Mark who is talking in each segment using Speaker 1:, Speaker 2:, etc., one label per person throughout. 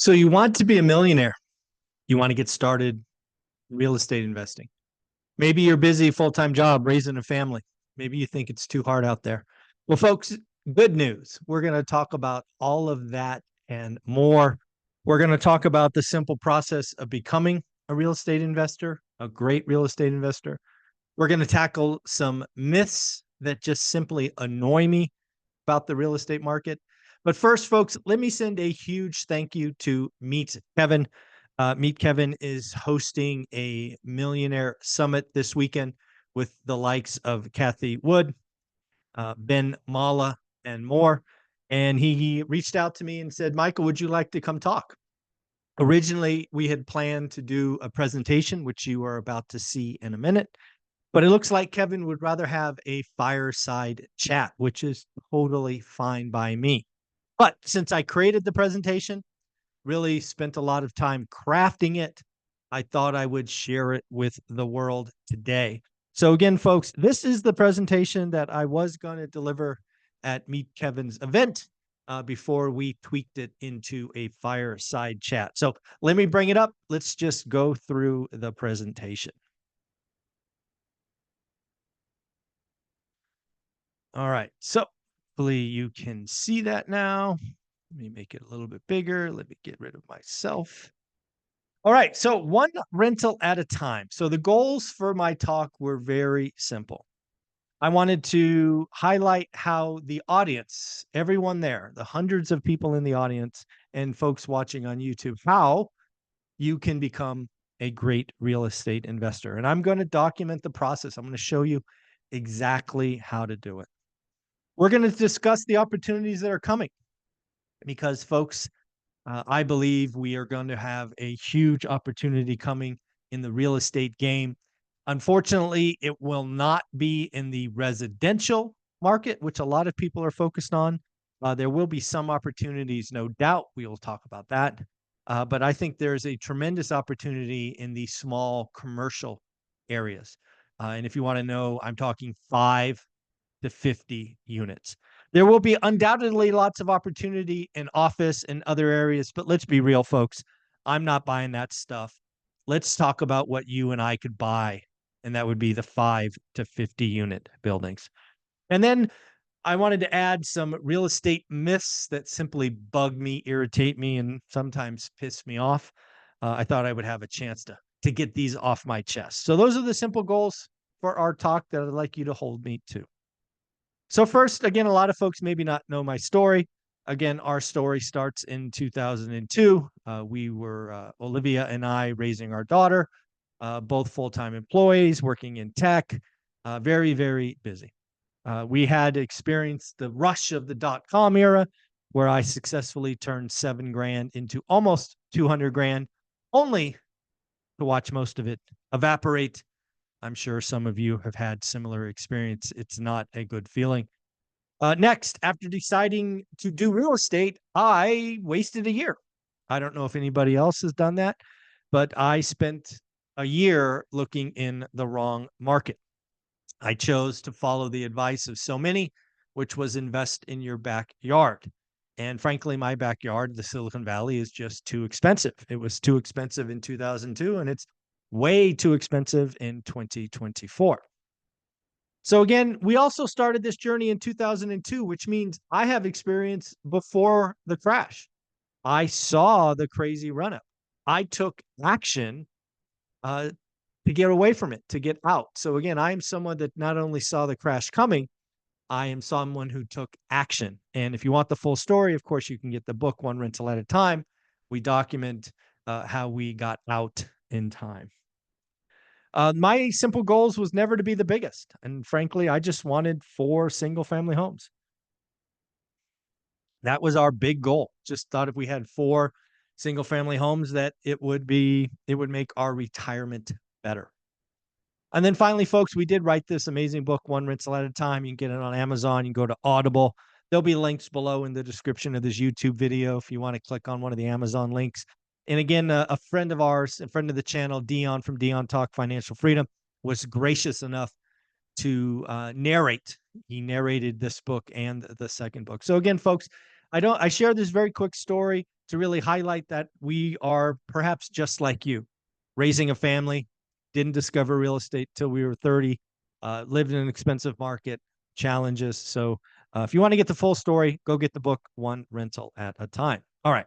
Speaker 1: So you want to be a millionaire. You want to get started in real estate investing. Maybe you're busy full-time job raising a family. Maybe you think it's too hard out there. Well, folks, good news. We're going to talk about all of that and more. We're going to talk about the simple process of becoming a real estate investor, a great real estate investor. We're going to tackle some myths that just simply annoy me about the real estate market. But first, folks, let me send a huge thank you to Meet Kevin. Meet Kevin is hosting a millionaire summit this weekend with the likes of Kathy Wood, Ben Mala, and more. And he reached out to me and said, Michael, would you like to come talk? Originally, we had planned to do a presentation, which you are about to see in a minute. But it looks like Kevin would rather have a fireside chat, which is totally fine by me. But since I created the presentation, really spent a lot of time crafting it, I thought I would share it with the world today. So again, folks, this is the presentation that I was going to deliver at Meet Kevin's event before we tweaked it into a fireside chat. So let me bring it up. Let's just go through the presentation. All right, so hopefully you can see that now. Let me make it a little bit bigger. Let me get rid of myself. All right, so one rental at a time. So the goals for my talk were very simple. I wanted to highlight how the audience, everyone there, the hundreds of people in the audience and folks watching on YouTube, how you can become a great real estate investor. And I'm going to document the process. I'm going to show you exactly how to do it. We're going to discuss the opportunities that are coming because, folks, I believe we are going to have a huge opportunity coming in the real estate game. Unfortunately, it will not be in the residential market, which a lot of people are focused on. There will be some opportunities, no doubt. We will talk about that. But I think there's a tremendous opportunity in the small commercial areas. And if you want to know, I'm talking 5 to 50 units. There will be undoubtedly lots of opportunity in office and other areas, but let's be real, folks. I'm not buying that stuff. Let's talk about what you and I could buy, and that would be the 5 to 50 unit buildings. And then I wanted to add some real estate myths that simply bug me, irritate me, and sometimes piss me off. I thought I would have a chance to get these off my chest. So those are the simple goals for our talk that I'd like you to hold me to. So first, again, a lot of folks maybe not know my story. Again, our story starts in 2002. We were, Olivia and I, raising our daughter, both full-time employees, working in tech, very, very busy. We had experienced the rush of the dot-com era, where I successfully turned $7,000 into almost 200 grand, only to watch most of it evaporate. I'm sure some of you have had similar experience. It's not a good feeling. Next, after deciding to do real estate, I wasted a year. I don't know if anybody else has done that, but I spent a year looking in the wrong market. I chose to follow the advice of so many, which was invest in your backyard. And frankly, my backyard, the Silicon Valley, is just too expensive. It was too expensive in 2002, and it's way too expensive in 2024. So again, we also started this journey in 2002, which means I have experience before the crash. I saw the crazy run up. I took action to get away from it, to get out. So again, I am someone that not only saw the crash coming, I am someone who took action. And if you want the full story, of course, you can get the book One Rental at a Time. We document how we got out in time. My simple goals was never to be the biggest. And frankly, I just wanted 4 single family homes. That was our big goal. Just thought if we had 4 single family homes that it would make our retirement better. And then finally, folks, we did write this amazing book, One Rental at a Time. You can get it on Amazon. You can go to Audible. There'll be links below in the description of this YouTube video if you want to click on one of the Amazon links. And again, a friend of ours, a friend of the channel, Dion from Dion Talk Financial Freedom, was gracious enough to narrate. He narrated this book and the second book. So again, folks, I share this very quick story to really highlight that we are perhaps just like you, raising a family, didn't discover real estate till we were 30, lived in an expensive market, challenges. So if you want to get the full story, go get the book, One Rental at a Time. All right.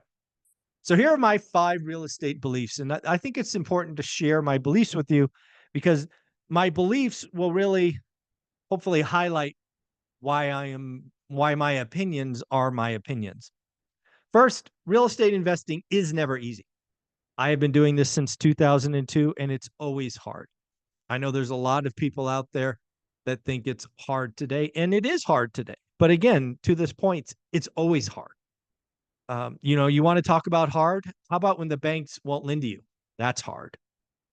Speaker 1: So here are my 5 real estate beliefs. And I think it's important to share my beliefs with you because my beliefs will really hopefully highlight why my opinions are my opinions. First, real estate investing is never easy. I have been doing this since 2002 and it's always hard. I know there's a lot of people out there that think it's hard today, and it is hard today. But again, to this point, it's always hard. You want to talk about hard? How about when the banks won't lend to you? That's hard.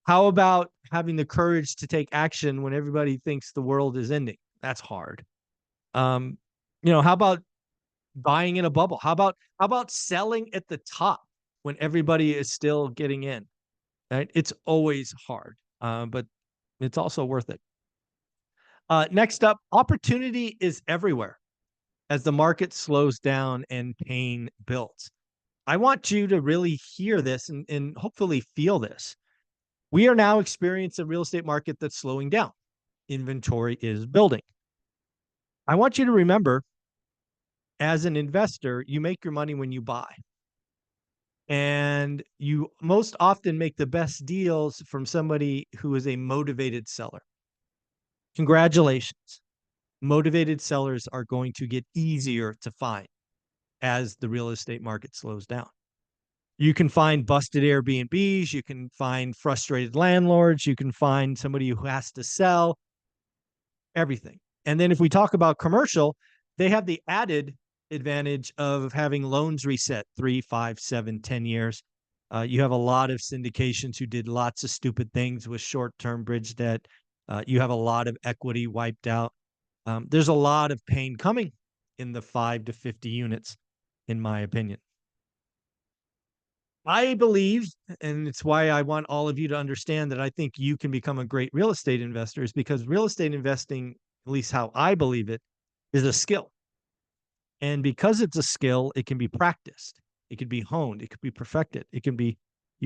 Speaker 1: How about having the courage to take action when everybody thinks the world is ending? That's hard. Um, how about buying in a bubble? How about selling at the top when everybody is still getting in? Right? It's always hard, but it's also worth it. Next up, opportunity is everywhere as the market slows down and pain builds. I want you to really hear this and hopefully feel this. We are now experiencing a real estate market that's slowing down. Inventory is building. I want you to remember, as an investor, you make your money when you buy. And you most often make the best deals from somebody who is a motivated seller. Congratulations. Motivated sellers are going to get easier to find as the real estate market slows down. You can find busted Airbnbs. You can find frustrated landlords. You can find somebody who has to sell, everything. And then if we talk about commercial, they have the added advantage of having loans reset 3, 5, 7, 10 years. You have a lot of syndications who did lots of stupid things with short-term bridge debt. You have a lot of equity wiped out. There's a lot of pain coming in the 5 to 50 units, in my opinion. I believe, and it's why I want all of you to understand that I think you can become a great real estate investor, is because real estate investing, at least how I believe it, is a skill. And because it's a skill, it can be practiced. It can be honed. It can be perfected. You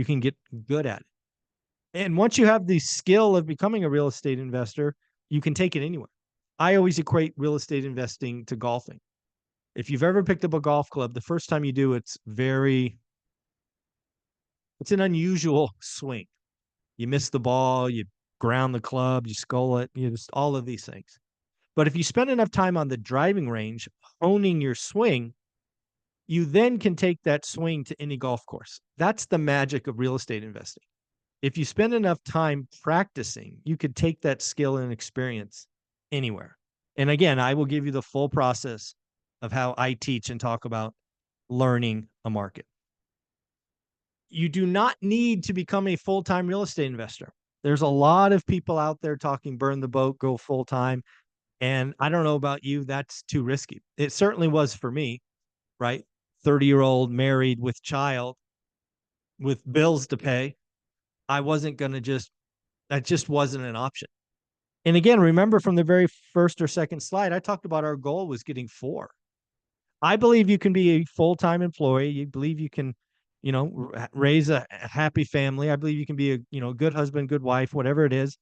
Speaker 1: can get good at it. And once you have the skill of becoming a real estate investor, you can take it anywhere. I always equate real estate investing to golfing. If you've ever picked up a golf club, the first time you do, it's an unusual swing. You miss the ball, you ground the club, you skull it, just all of these things. But if you spend enough time on the driving range honing your swing, you then can take that swing to any golf course. That's the magic of real estate investing. If you spend enough time practicing, you could take that skill and experience anywhere. And again, I will give you the full process of how I teach and talk about learning a market. You do not need to become a full-time real estate investor. There's a lot of people out there talking burn the boat, go full-time. And I don't know about you, that's too risky. It certainly was for me, right? 30-year-old married with child with bills to pay. I wasn't going to that just wasn't an option. And again, remember from the very first or second slide, I talked about our goal was getting 4. I believe you can be a full-time employee. You believe you can, raise a happy family. I believe you can be a, good husband, good wife, whatever it is,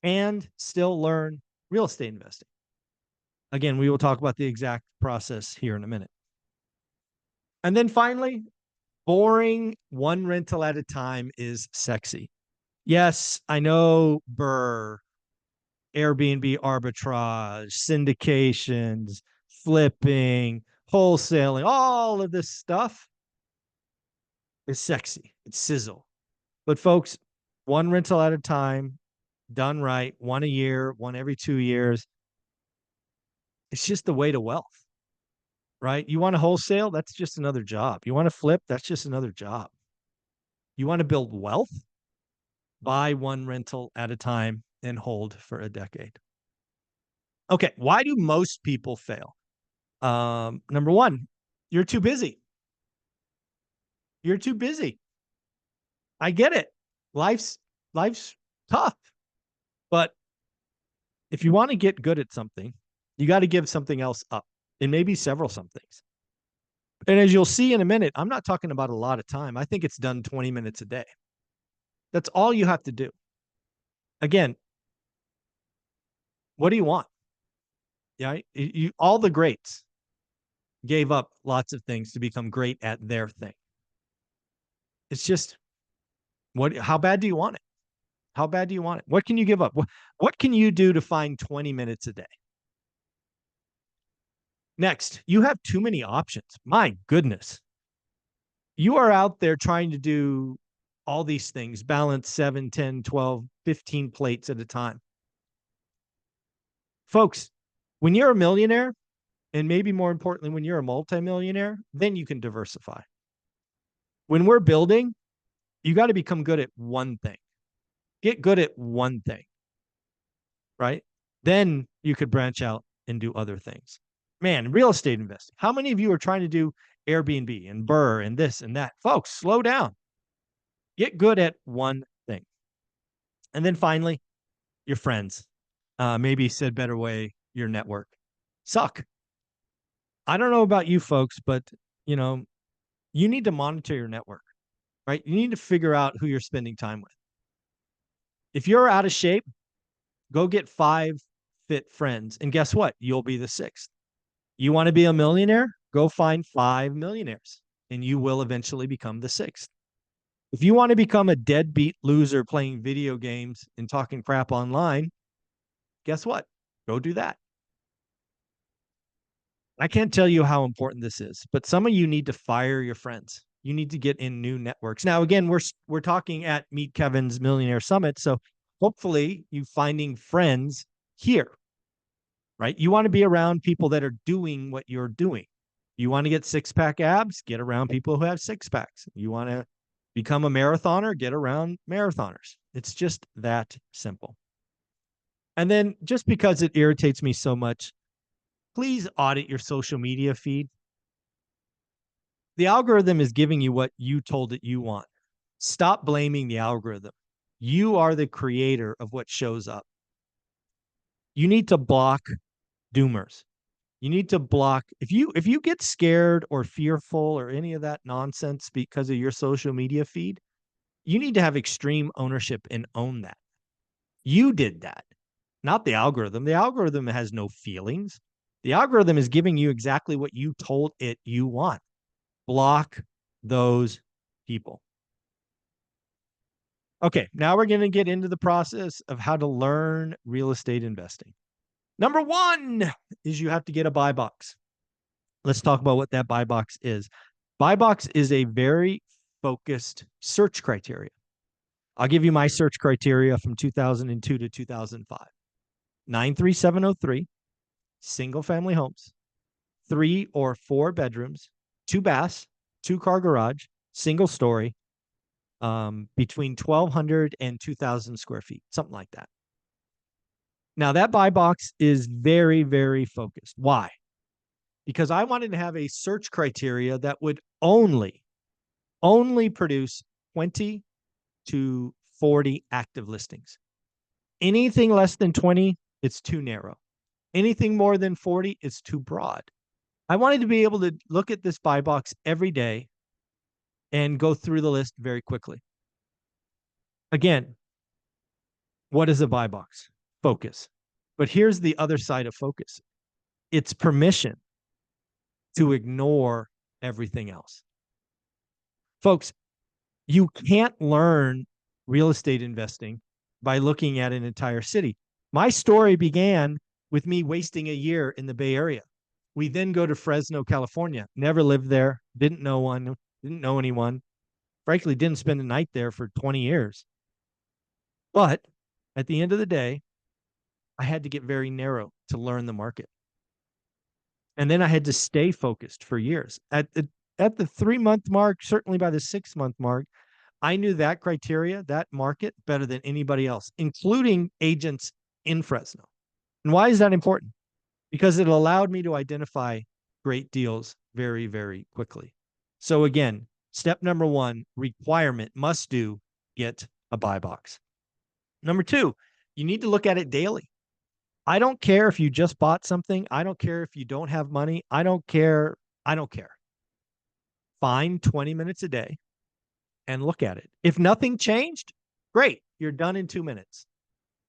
Speaker 1: and still learn real estate investing. Again, we will talk about the exact process here in a minute. And then finally, boring one rental at a time is sexy. Yes, I know Airbnb arbitrage, syndications, flipping, wholesaling, all of this stuff is sexy. It's sizzle. But folks, one rental at a time, done right, one a year, one every 2 years. It's just the way to wealth, right? You want to wholesale? That's just another job. You want to flip? That's just another job. You want to build wealth? Buy one rental at a time and hold for a decade. Okay, why do most people fail? Number one, you're too busy. You're too busy. I get it. Life's tough. But if you want to get good at something, you got to give something else up. And maybe several somethings. And as you'll see in a minute, I'm not talking about a lot of time. I think it's done 20 minutes a day. That's all you have to do. Again, what do you want? Yeah, all the greats gave up lots of things to become great at their thing. It's just how bad do you want it? How bad do you want it? What can you give up? What can you do to find 20 minutes a day? Next, you have too many options. My goodness. You are out there trying to do all these things, balance 7, 10, 12, 15 plates at a time. Folks, when you're a millionaire, and maybe more importantly, when you're a multimillionaire, then you can diversify. When we're building, you got to become good at one thing. Get good at one thing, right? Then you could branch out and do other things. Man, real estate investing. How many of you are trying to do Airbnb and Burr and this and that? Folks, slow down. Get good at one thing. And then finally, your friends. Maybe said better way, your network. Suck. I don't know about you folks, but you need to monitor your network, right? You need to figure out who you're spending time with. If you're out of shape, go get 5 fit friends. And guess what? You'll be the 6th. You want to be a millionaire? Go find 5 millionaires and you will eventually become the 6th. If you want to become a deadbeat loser playing video games and talking crap online, guess what? Go do that. I can't tell you how important this is, but some of you need to fire your friends. You need to get in new networks. Now, again, we're talking at Meet Kevin's Millionaire Summit, so hopefully you finding friends here, right? You want to be around people that are doing what you're doing. You want to get 6-pack abs, get around people who have 6-packs. You want to become a marathoner, get around marathoners. It's just that simple. And then just because it irritates me so much, please audit your social media feed. The algorithm is giving you what you told it you want. Stop blaming the algorithm. You are the creator of what shows up. You need to block doomers. You need to block if you get scared or fearful or any of that nonsense because of your social media feed, you need to have extreme ownership and own that. You did that, not the algorithm. The algorithm has no feelings. The algorithm is giving you exactly what you told it you want. Block those people. Okay, now we're going to get into the process of how to learn real estate investing. Number 1 is you have to get a buy box. Let's talk about what that buy box is. Buy box is a very focused search criteria. I'll give you my search criteria from 2002 to 2005. 93703, single family homes, 3 or 4 bedrooms, 2 baths, 2-car garage, single story, between 1,200 and 2,000 square feet, something like that. Now that buy box is very, very focused. Why? Because I wanted to have a search criteria that would only produce 20 to 40 active listings. Anything less than 20, it's too narrow. Anything more than 40, it's too broad. I wanted to be able to look at this buy box every day and go through the list very quickly. Again, what is a buy box? Focus. But here's the other side of focus. It's permission to ignore everything else. Folks, you can't learn real estate investing by looking at an entire city. My story began with me wasting a year in the Bay Area. We then go to Fresno, California. Never lived there, didn't know anyone. Frankly, didn't spend a night there for 20 years. But at the end of the day, I had to get very narrow to learn the market. And then I had to stay focused for years. At the 3-month mark, certainly by the 6-month mark, I knew that criteria, that market, better than anybody else, including agents in Fresno. And why is that important? Because it allowed me to identify great deals very, very quickly. So again, step number 1, requirement, must do, get a buy box. Number 2, you need to look at it daily. I don't care if you just bought something. I don't care if you don't have money. I don't care. find 20 minutes a day and look at it. If nothing changed, great. You're done in 2 minutes.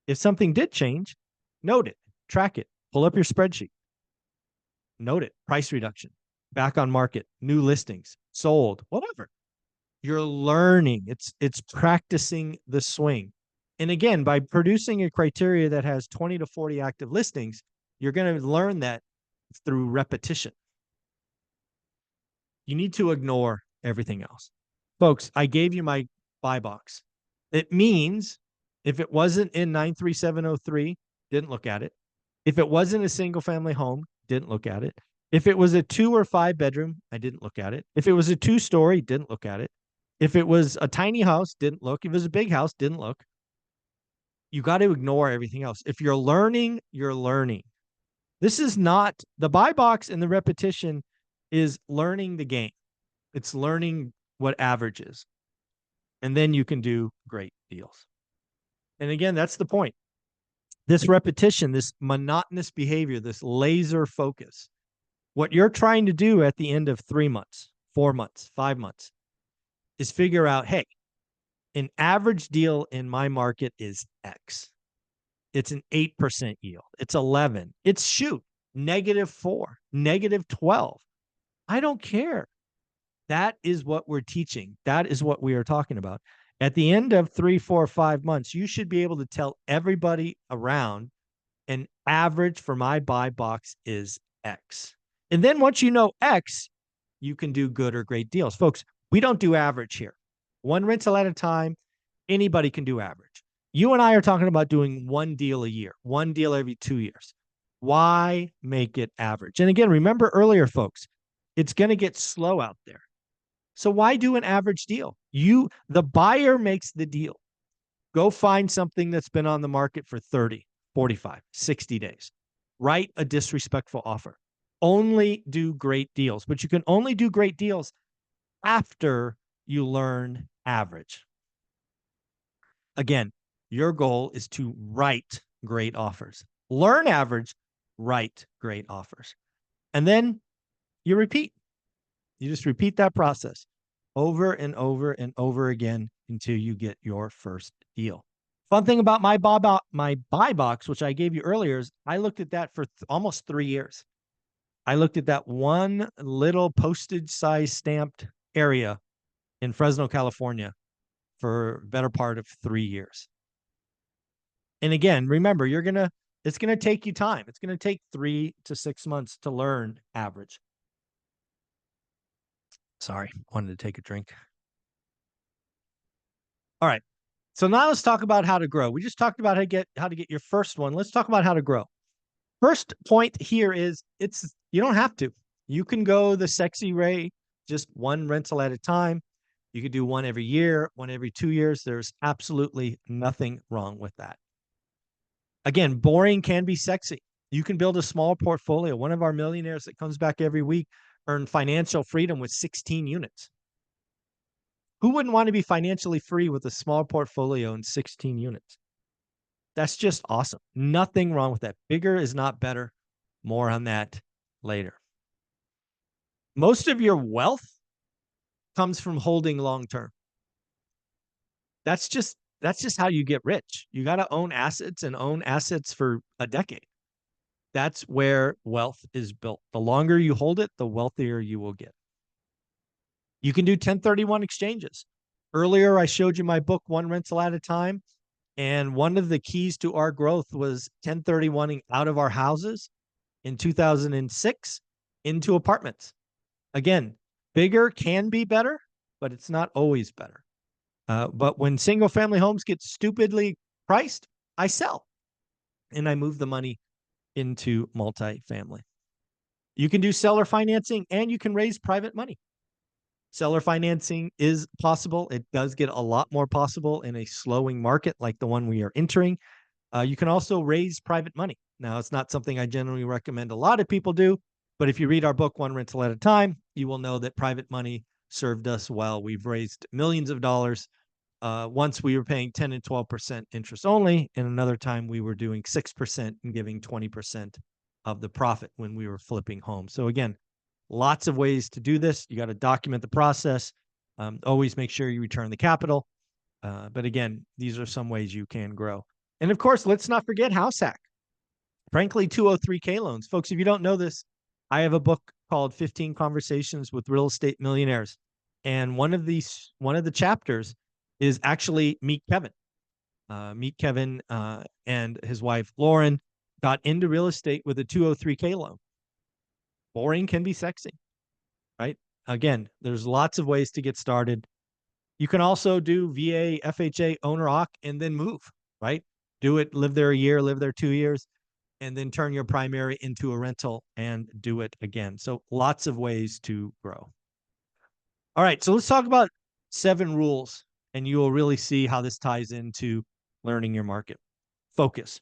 Speaker 1: If something did change, note it, track it, pull up your spreadsheet, note it, price reduction, back on market, new listings, sold, whatever. You're learning. It's practicing the swing. And again, by producing a criteria that has 20 to 40 active listings, you're going to learn that through repetition. You need to ignore everything else. Folks, I gave you my buy box. It means if it wasn't in 93703, didn't look at it. If it wasn't a single family home, didn't look at it. If it was a 2 or 5 bedroom, I didn't look at it. If it was a 2-story, didn't look at it. If it was a tiny house, didn't look. If it was a big house, didn't look. You got to ignore everything else. If you're learning, you're learning. This is not the buy box, and the repetition is learning the game. It's learning what average is. And then you can do great deals. And again, that's the point. This repetition, this monotonous behavior, this laser focus, what you're trying to do at the end of 3 months, 4 months, 5 months is figure out, hey, an average deal in my market is X. It's an 8% yield. It's 11. It's -4, -12. I don't care. That is what we're teaching. That is what we are talking about. At the end of 3, 4, 5 months, you should be able to tell everybody around an average for my buy box is X. And then once you know X, you can do good or great deals. Folks, we don't do average here. One rental at a time, anybody can do average. You and I are talking about doing one deal a year, one deal every 2 years. Why make it average? And again, remember earlier, folks, it's going to get slow out there. So why do an average deal? The buyer makes the deal. Go find something that's been on the market for 30, 45, 60 days. Write a disrespectful offer. Only do great deals, but you can only do great deals after you learn average. Again, your goal is to write great offers. Learn average, write great offers. And then you repeat. You just repeat that process over and over and over again until you get your first deal. Fun thing about my buy box, which I gave you earlier, is I looked at that for almost 3 years. I looked at that one little postage size stamped area in Fresno, California for a better part of 3 years. And again, remember, it's going to take you time. It's going to take 3 to 6 months to learn average. Sorry, wanted to take a drink. All right. So now let's talk about how to grow. We just talked about how to get your first one. Let's talk about how to grow. First point here is you don't have to. You can go the sexy way, just one rental at a time. You could do one every year, one every 2 years. There's absolutely nothing wrong with that. Again, boring can be sexy. You can build a small portfolio. One of our millionaires that comes back every week earned financial freedom with 16 units. Who wouldn't want to be financially free with a small portfolio and 16 units? That's just awesome. Nothing wrong with that. Bigger is not better. More on that later. Most of your wealth comes from holding long-term. That's just how you get rich. You got to own assets and own assets for a decade. That's where wealth is built. The longer you hold it, the wealthier you will get. You can do 1031 exchanges. Earlier, I showed you my book, One Rental at a Time. And one of the keys to our growth was 1031ing out of our houses in 2006 into apartments. Again, bigger can be better, but it's not always better. But when single family homes get stupidly priced, I sell and I move the money into multifamily. You can do seller financing and you can raise private money. Seller financing is possible. It does get a lot more possible in a slowing market like the one we are entering. You can also raise private money. Now, it's not something I generally recommend a lot of people do, but if you read our book, One Rental at a Time, you will know that private money served us well. We've raised millions of dollars. Once we were paying 10 and 12% interest only, and another time we were doing 6% and giving 20% of the profit when we were flipping homes. So again, Lots of ways to do this. You got to document the process. Always make sure you return the capital. But again, these are some ways you can grow. And of course, let's not forget house hack. Frankly, 203K loans. Folks, if you don't know this, I have a book called 15 Conversations with Real Estate Millionaires. And one of the chapters is actually Meet Kevin. Meet Kevin and his wife, Lauren, got into real estate with a 203K loan. Boring can be sexy, right? Again, there's lots of ways to get started. You can also do VA, FHA, owner occ, and then move, right? Do it, live there a year, live there 2 years, and then turn your primary into a rental and do it again. So lots of ways to grow. All right, so let's talk about 7 rules, and you will really see how this ties into learning your market. Focus.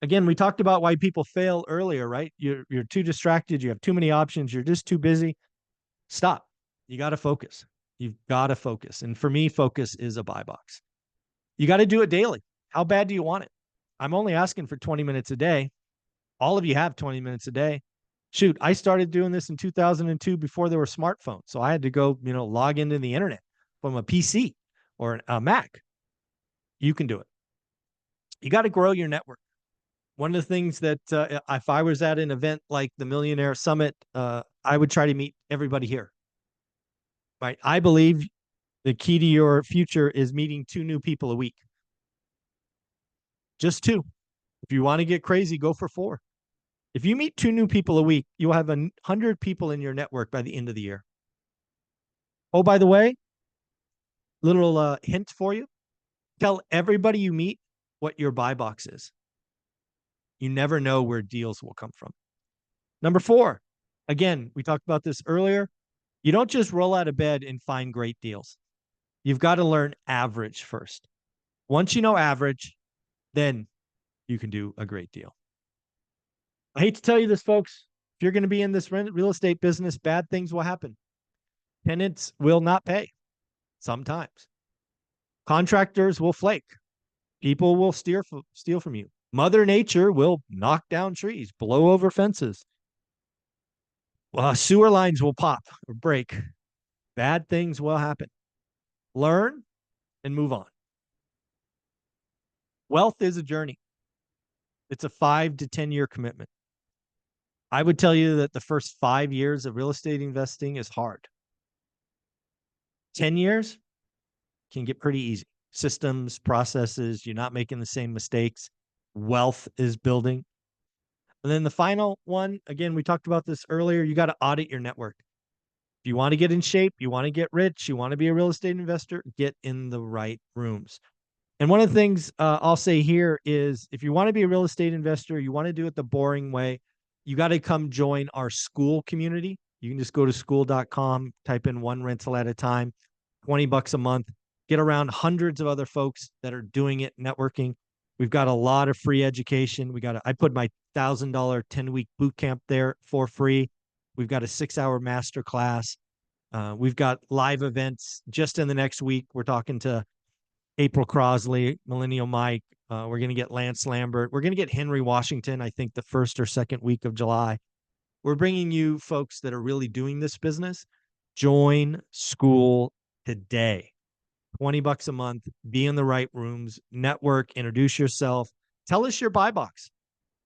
Speaker 1: Again, we talked about why people fail earlier, right? You're too distracted. You have too many options. You're just too busy. Stop. You got to focus. You've got to focus. And for me, focus is a buy box. You got to do it daily. How bad do you want it? I'm only asking for 20 minutes a day. All of you have 20 minutes a day. Shoot, I started doing this in 2002 before there were smartphones. So I had to go, log into the internet from a PC or a Mac. You can do it. You got to grow your network. One of the things that if I was at an event like the Millionaire Summit, I would try to meet everybody here. Right? I believe the key to your future is meeting 2 new people a week. Just 2. If you want to get crazy, go for 4. If you meet 2 new people a week, you'll have 100 people in your network by the end of the year. Oh, by the way, little hint for you. Tell everybody you meet what your buy box is. You never know where deals will come from. Number 4, again, we talked about this earlier. You don't just roll out of bed and find great deals. You've got to learn average first. Once you know average, then you can do a great deal. I hate to tell you this, folks. If you're going to be in this real estate business, bad things will happen. Tenants will not pay sometimes. Contractors will flake. People will steal from you. Mother Nature will knock down trees, blow over fences. Sewer lines will pop or break. Bad things will happen. Learn and move on. Wealth is a journey. It's a 5 to 10 year commitment. I would tell you that the first 5 years of real estate investing is hard. 10 years can get pretty easy. Systems, processes, you're not making the same mistakes. Wealth is building. And then the final one, again, we talked about this earlier, you got to audit your network. If you want to get in shape, you want to get rich, you want to be a real estate investor, get in the right rooms. And one of the things I'll say here is if you want to be a real estate investor, you want to do it the boring way, you got to come join our school community. You can just go to school.com, type in one rental at a time, $20 a month, get around hundreds of other folks that are doing it, networking. We've got a lot of free education. I put my $1,000 10-week boot camp there for free. We've got a 6-hour master class. We've got live events just in the next week. We're talking to April Crosley, Millennial Mike. We're going to get Lance Lambert. We're going to get Henry Washington, I think the 1st or 2nd week of July. We're bringing you folks that are really doing this business. Join school today. $20 a month, be in the right rooms, network, introduce yourself. Tell us your buy box.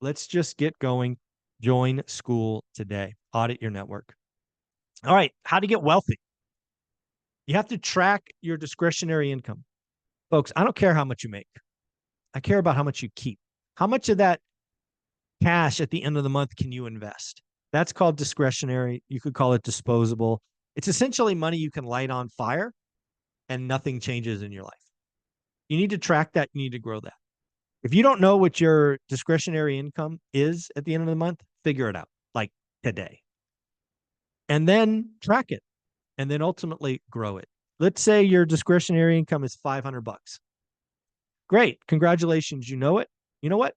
Speaker 1: Let's just get going. Join school today. Audit your network. All right. How to get wealthy. You have to track your discretionary income. Folks, I don't care how much you make. I care about how much you keep. How much of that cash at the end of the month can you invest? That's called discretionary. You could call it disposable. It's essentially money you can light on fire and nothing changes in your life. You need to track that. You need to grow that. If you don't know what your discretionary income is at the end of the month, figure it out, like today. And then track it. And then ultimately grow it. Let's say your discretionary income is $500. Great. Congratulations. You know it. You know what?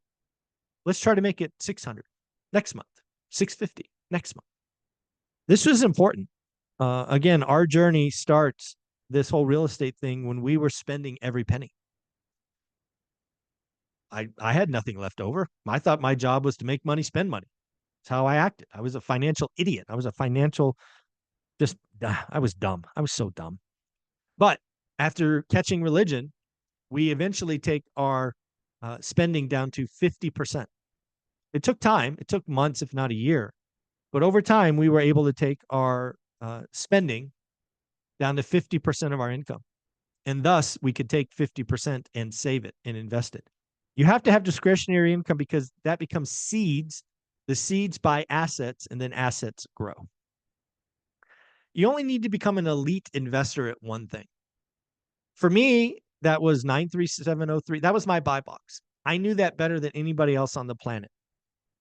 Speaker 1: Let's try to make it 600 next month, 650 next month. This was important. Again, our journey starts this whole real estate thing when we were spending every penny. I had nothing left over. I thought my job was to make money, spend money. It's how I acted. I was a financial idiot. I was a financial, just, I was dumb. I was so dumb. But after catching religion, we eventually take our spending down to 50%. It took time. It took months, if not a year. But over time, we were able to take our spending down to 50% of our income. And thus, we could take 50% and save it and invest it. You have to have discretionary income because that becomes seeds. The seeds buy assets, and then assets grow. You only need to become an elite investor at one thing. For me, that was 93703. That was my buy box. I knew that better than anybody else on the planet.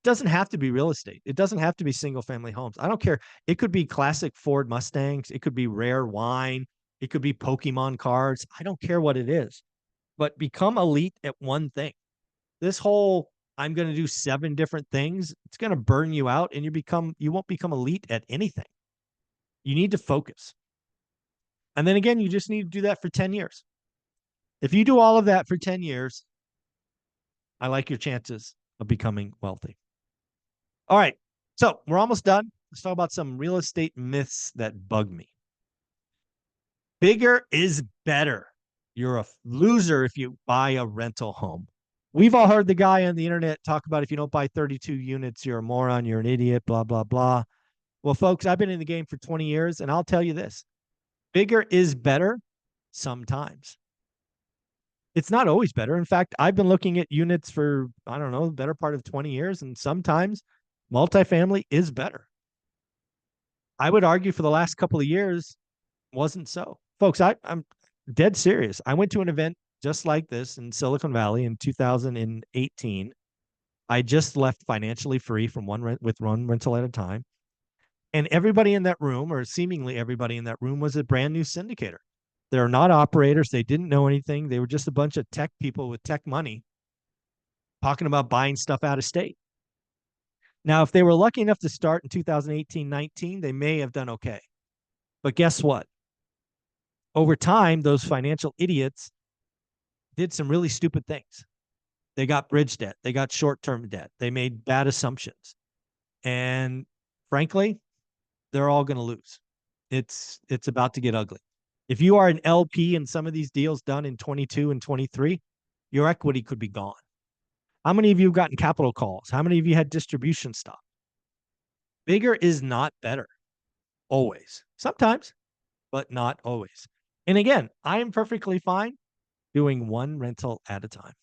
Speaker 1: It doesn't have to be real estate. It doesn't have to be single family homes. I don't care. It could be classic Ford Mustangs. It could be rare wine. It could be Pokemon cards. I don't care what it is, but become elite at one thing. This whole, I'm going to do 7 different things, it's going to burn you out, and you won't become elite at anything. You need to focus. And then again, you just need to do that for 10 years. If you do all of that for 10 years, I like your chances of becoming wealthy. All right. So we're almost done. Let's talk about some real estate myths that bug me. Bigger is better. You're a loser if you buy a rental home. We've all heard the guy on the internet talk about if you don't buy 32 units, you're a moron, you're an idiot, blah, blah, blah. Well, folks, I've been in the game for 20 years, and I'll tell you this. Bigger is better sometimes. It's not always better. In fact, I've been looking at units for, I don't know, the better part of 20 years, and sometimes multifamily is better. I would argue for the last couple of years wasn't so. Folks, I'm dead serious. I went to an event just like this in Silicon Valley in 2018. I just left financially free from one rental at a time. And everybody in that room, or seemingly everybody in that room, was a brand new syndicator. They're not operators. They didn't know anything. They were just a bunch of tech people with tech money talking about buying stuff out of state. Now, if they were lucky enough to start in 2018-19, they may have done okay. But guess what? Over time, those financial idiots did some really stupid things. They got bridge debt. They got short-term debt. They made bad assumptions. And frankly, they're all going to lose. It's about to get ugly. If you are an LP in some of these deals done in 22 and 23, your equity could be gone. How many of you have gotten capital calls? How many of you had distribution stop? Bigger is not better. Always. Sometimes, but not always. And again, I am perfectly fine doing one rental at a time.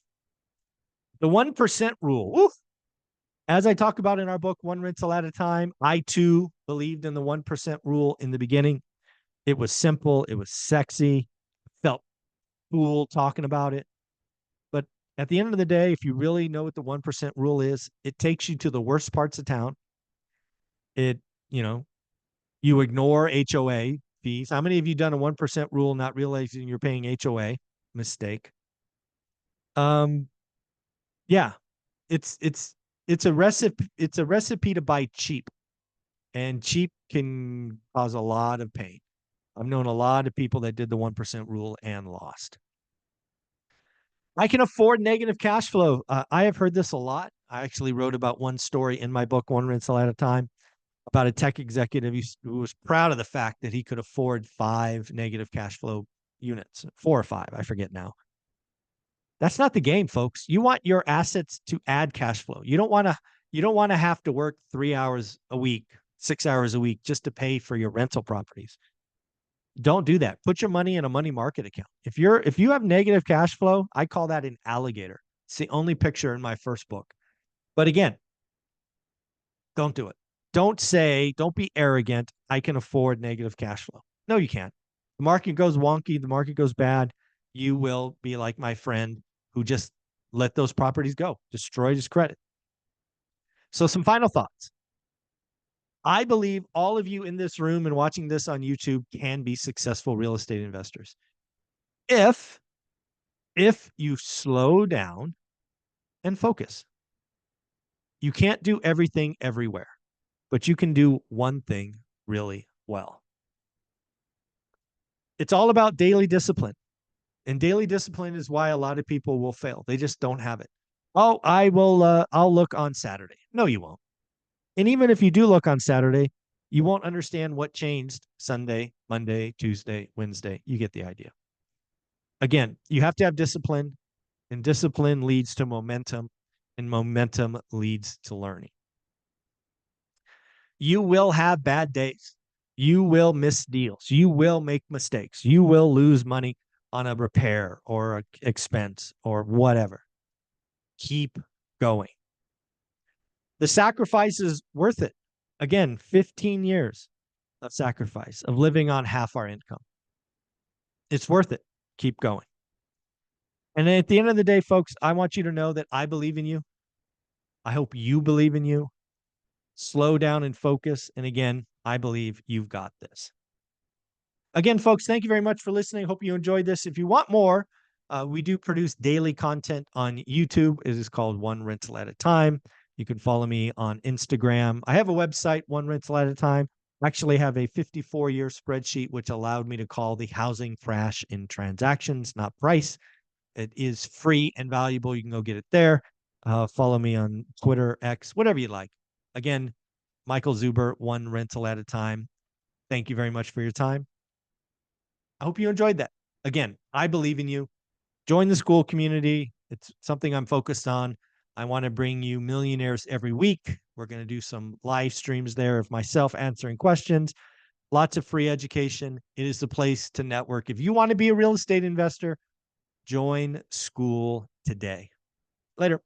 Speaker 1: The 1% rule. Woo! As I talk about in our book, One Rental at a Time, I too believed in the 1% rule in the beginning. It was simple. It was sexy. Felt cool talking about it. But at the end of the day, if you really know what the 1% rule is, it takes you to the worst parts of town. You ignore HOA fees. How many of you done a 1% rule not realizing you're paying HOA? Mistake. Yeah, it's a recipe to buy cheap, and cheap can cause a lot of pain. I've known a lot of people that did the 1% rule and lost. I can afford negative cash flow. I have heard this a lot. I actually wrote about one story in my book, One Rental at a Time, about a tech executive who was proud of the fact that he could afford 5 negative cash flow units, 4 or 5, I forget now. That's not the game, folks. You want your assets to add cash flow. You don't want to have to work 3 hours a week, 6 hours a week just to pay for your rental properties. Don't do that. Put your money in a money market account. If you have negative cash flow, I call that an alligator. It's the only picture in my first book. But again, don't do it. Don't be arrogant. I can afford negative cash flow. No, you can't. The market goes wonky. The market goes bad. You will be like my friend who just let those properties go, destroyed his credit. So some final thoughts. I believe all of you in this room and watching this on YouTube can be successful real estate investors. If you slow down and focus. You can't do everything everywhere, but you can do one thing really well. It's all about daily discipline. And daily discipline is why a lot of people will fail. They just don't have it. Oh, I'll look on Saturday. No, you won't. And even if you do look on Saturday, you won't understand what changed Sunday, Monday, Tuesday, Wednesday. You get the idea. Again, you have to have discipline, and discipline leads to momentum, and momentum leads to learning. You will have bad days. You will miss deals. You will make mistakes. You will lose money on a repair or an expense or whatever. Keep going. The sacrifice is worth it. Again, 15 years of sacrifice, of living on half our income. It's worth it. Keep going. And then at the end of the day, folks, I want you to know that I believe in you. I hope you believe in you. Slow down and focus. And again, I believe you've got this. Again, folks, thank you very much for listening. Hope you enjoyed this. If you want more, we do produce daily content on YouTube. It is called One Rental at a Time. You can follow me on Instagram. I have a website, One Rental at a Time. I actually have a 54-year spreadsheet, which allowed me to call the housing crash in transactions, not price. It is free and valuable. You can go get it there. Follow me on Twitter, X, whatever you like. Again, Michael Zuber, One Rental at a Time. Thank you very much for your time. I hope you enjoyed that. Again, I believe in you. Join the school community. It's something I'm focused on. I want to bring you millionaires every week. We're going to do some live streams there of myself answering questions. Lots of free education. It is the place to network. If you want to be a real estate investor, join school today. Later.